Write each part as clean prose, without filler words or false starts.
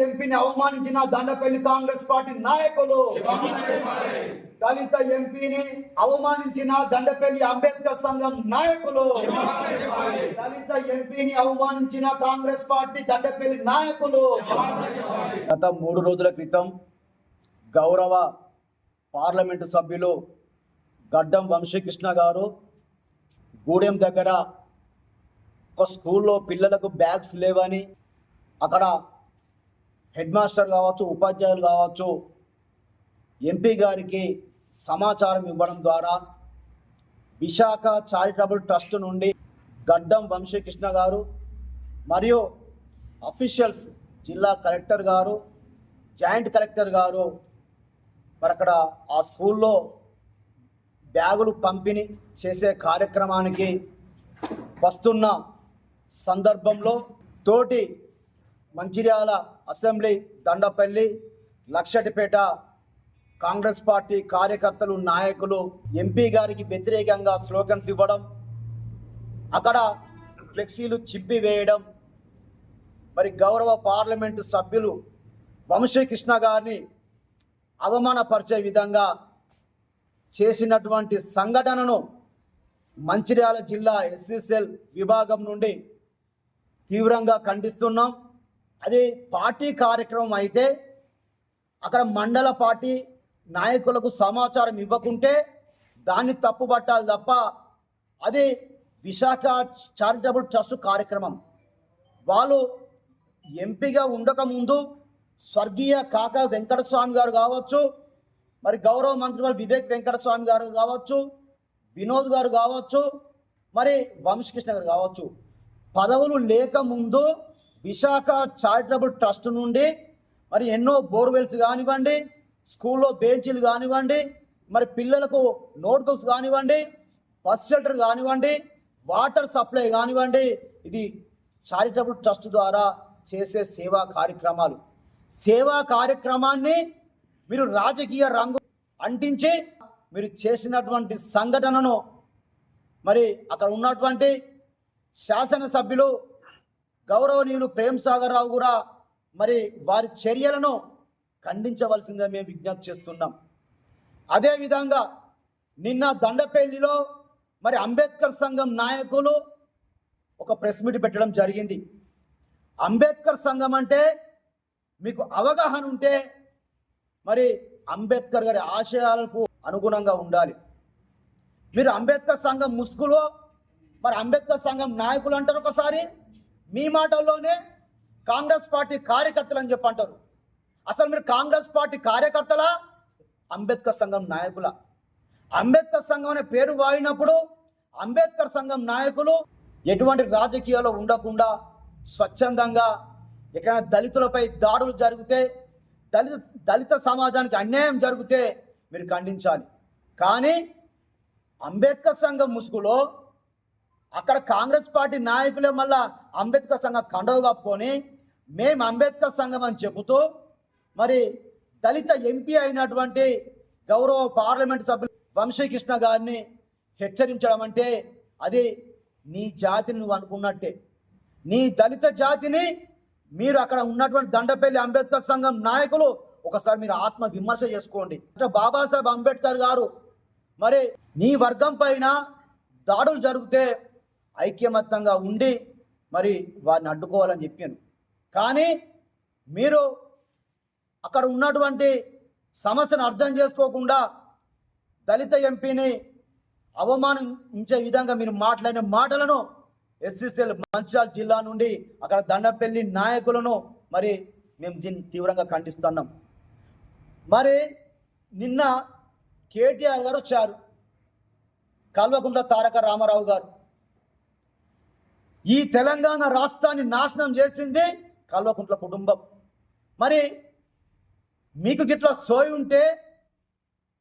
ఎంపీని అవమానించిన దండపల్లి కాంగ్రెస్ పార్టీ నాయకులు, దళిత ఎంపీని అవమానించిన దండపల్లి అంబేద్కర్ సంఘం నాయకులు, దళిత ఎంపీని అవమానించిన కాంగ్రెస్ పార్టీ దండపల్లి నాయకులు. గత 3 రోజుల క్రితం గౌరవ పార్లమెంటు సభ్యులు గడ్డం వంశీకృష్ణ గారు గూడెం దగ్గర ఒక స్కూల్లో పిల్లలకు బ్యాగ్స్ లేవని అక్కడ హెడ్ మాస్టర్ కావచ్చు, ఉపాధ్యాయులు కావచ్చు, ఎంపీ గారికి సమాచారం ఇవ్వడం ద్వారా విశాఖ చారిటబుల్ ట్రస్ట్ నుండి గడ్డం వంశీకృష్ణ గారు మరియు అఫీషియల్స్, జిల్లా కలెక్టర్ గారు, జాయింట్ కలెక్టర్ గారు మరి అక్కడ ఆ స్కూల్లో బ్యాగులు పంపిణీ చేసే కార్యక్రమానికి వస్తున్న సందర్భంలో తోటి మంచిర్యాల అసెంబ్లీ, దండపల్లి, లక్షటిపేట కాంగ్రెస్ పార్టీ కార్యకర్తలు, నాయకులు ఎంపీ గారికి వ్యతిరేకంగా స్లోగన్స్ ఇవ్వడం, అక్కడ ఫ్లెక్సీలు చింపి వేయడం, మరి గౌరవ పార్లమెంటు సభ్యులు వంశీకృష్ణ గారిని అవమానపరిచే విధంగా చేసినటువంటి సంఘటనను మంచిర్యాల జిల్లా ఎస్సీసెల్ విభాగం నుండి తీవ్రంగా ఖండిస్తున్నాం. అది పార్టీ కార్యక్రమం అయితే అక్కడ మండల పార్టీ నాయకులకు సమాచారం ఇవ్వకుంటే దాన్ని తప్పుపట్టాలి తప్ప అది విశాఖ చారిటబుల్ ట్రస్ట్ కార్యక్రమం. వాళ్ళు ఎంపీగా ఉండకముందు స్వర్గీయ కాకా వెంకటస్వామి గారు కావచ్చు, మరి గౌరవ మంత్రి గారు వివేక్ వెంకటస్వామి గారు కావచ్చు, వినోద్ గారు కావచ్చు, మరి వంశీకృష్ణ గారు కావచ్చు, పదవులు లేకముందు విశాఖ చారిటబుల్ ట్రస్ట్ నుండి మరి ఎన్నో బోర్వెల్స్ కానివ్వండి, స్కూల్లో బెంచీలు కానివ్వండి, మరి పిల్లలకు నోట్బుక్స్ కానివ్వండి, బస్ షెల్టర్ కానివ్వండి, వాటర్ సప్లై కానివ్వండి, ఇది చారిటబుల్ ట్రస్ట్ ద్వారా చేసే సేవా కార్యక్రమాలు. సేవా కార్యక్రమాన్ని మీరు రాజకీయ రంగు అంటించి మీరు చేసినటువంటి సంఘటనను మరి అక్కడ ఉన్నటువంటి శాసనసభ్యులు గౌరవనీయులు ప్రేమ్ సాగర్ రావు కూడా మరి వారి చర్యలను ఖండించవలసిందిగా మేము విజ్ఞప్తి చేస్తున్నాం. అదేవిధంగా నిన్న దండపల్లిలో మరి అంబేద్కర్ సంఘం నాయకులు ఒక ప్రెస్ మీట్ పెట్టడం జరిగింది. అంబేద్కర్ సంఘం అంటే మీకు అవగాహన ఉంటే మరి అంబేద్కర్ గారి ఆశయాలకు అనుగుణంగా ఉండాలి. మీరు అంబేద్కర్ సంఘం ముసుగులో మరి అంబేద్కర్ సంఘం నాయకులు అంటారు, ఒకసారి మీ మాటల్లోనే కాంగ్రెస్ పార్టీ కార్యకర్తలు అని చెప్పి అంటారు. అసలు మీరు కాంగ్రెస్ పార్టీ కార్యకర్తలా, అంబేద్కర్ సంఘం నాయకుల? అంబేద్కర్ సంఘం అనే పేరు వాడినప్పుడు అంబేద్కర్ సంఘం నాయకులు ఎటువంటి రాజకీయాల్లో ఉండకుండా స్వచ్ఛందంగా ఎక్కడైనా దళితులపై దాడులు జరిగితే, దళిత సమాజానికి అన్యాయం జరిగితే మీరు ఖండించాలి. కానీ అంబేద్కర్ సంఘం ముసుగులో అక్కడ కాంగ్రెస్ పార్టీ నాయకులే మళ్ళా అంబేద్కర్ సంఘం కండవ కప్పుకొని మేము అంబేద్కర్ సంఘం అని చెబుతూ మరి దళిత ఎంపీ అయినటువంటి గౌరవ పార్లమెంట్ సభ్యులు వంశీకృష్ణ గారిని హెచ్చరించడం అంటే అది నీ జాతిని నువ్వు అనుకున్నట్టే. నీ దళిత జాతిని మీరు అక్కడ ఉన్నటువంటి దండపల్లి అంబేద్కర్ సంఘం నాయకులు ఒకసారి మీరు ఆత్మ విమర్శ చేసుకోండి. బాబాసాహెబ్ అంబేద్కర్ గారు మరి నీ వర్గం పైన దాడులు జరిగితే ఐక్యమత్యంగా ఉండి మరి వారిని అడ్డుకోవాలని చెప్పాను. కానీ మీరు అక్కడ ఉన్నటువంటి సమస్యను అర్థం చేసుకోకుండా దళిత ఎంపీని అవమానించే విధంగా మీరు మాట్లాడిన మాటలను ఎస్సీసీఎల్ మంచిర్యాల జిల్లా నుండి అక్కడ దండపల్లి నాయకులను మరి మేము దీన్ని తీవ్రంగా ఖండిస్తున్నాం. మరి నిన్న కేటీఆర్ గారు వచ్చారు, కల్వకుంట్ల తారక రామారావు గారు. ఈ తెలంగాణ రాష్ట్రాన్ని నాశనం చేసింది కల్వకుంట్ల కుటుంబం. మరి మీకు గిట్లా సోయి ఉంటే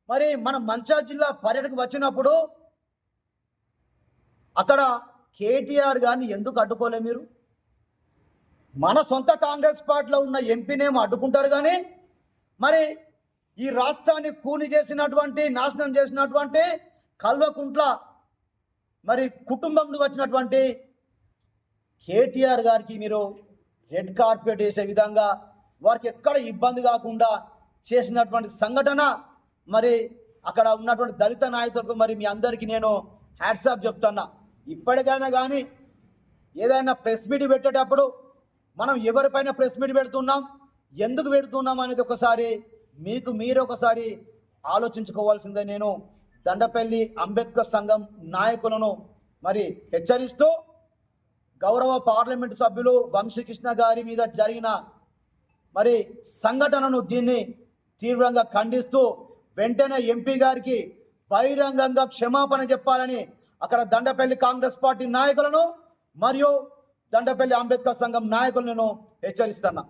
మరి మన మంచిర్యాల జిల్లా పర్యటనకు వచ్చినప్పుడు అక్కడ కేటీఆర్ గారిని ఎందుకు అడ్డుకోలే? మీరు మన సొంత కాంగ్రెస్ పార్టీలో ఉన్న ఎంపీనేమో అడ్డుకుంటారు, కానీ మరి ఈ రాష్ట్రాన్ని కూని చేసినటువంటి, నాశనం చేసినటువంటి కల్వకుంట్ల మరి కుటుంబం నుండి వచ్చినటువంటి కేటీఆర్ గారికి మీరు రెడ్ కార్పెట్ వేసే విధంగా వారికి ఎక్కడ ఇబ్బంది కాకుండా చేసినటువంటి సంఘటన మరి అక్కడ ఉన్నటువంటి దళిత నాయకులకు మరి మీ అందరికీ నేను హ్యాట్సాప్ చెప్తున్నా. ఇప్పటికైనా కానీ ఏదైనా ప్రెస్ మీట్ పెట్టేటప్పుడు మనం ఎవరిపైన ప్రెస్ మీట్ పెడుతున్నాం, ఎందుకు పెడుతున్నాం అనేది ఒకసారి మీకు మీరు ఒకసారి ఆలోచించుకోవాల్సిందే. నేను దండపల్లి అంబేద్కర్ సంఘం నాయకులను మరి హెచ్చరిస్తూ గౌరవ పార్లమెంటు సభ్యులు వంశీకృష్ణ గారి మీద జరిగిన మరి సంఘటనను దీన్ని తీవ్రంగా ఖండిస్తూ వెంటనే ఎంపీ గారికి బహిరంగంగా క్షమాపణ చెప్పాలని అక్కడ దండపల్లి కాంగ్రెస్ పార్టీ నాయకులను మరియు దండపల్లి అంబేద్కర్ సంఘం నాయకులను హెచ్చరిస్తున్నా.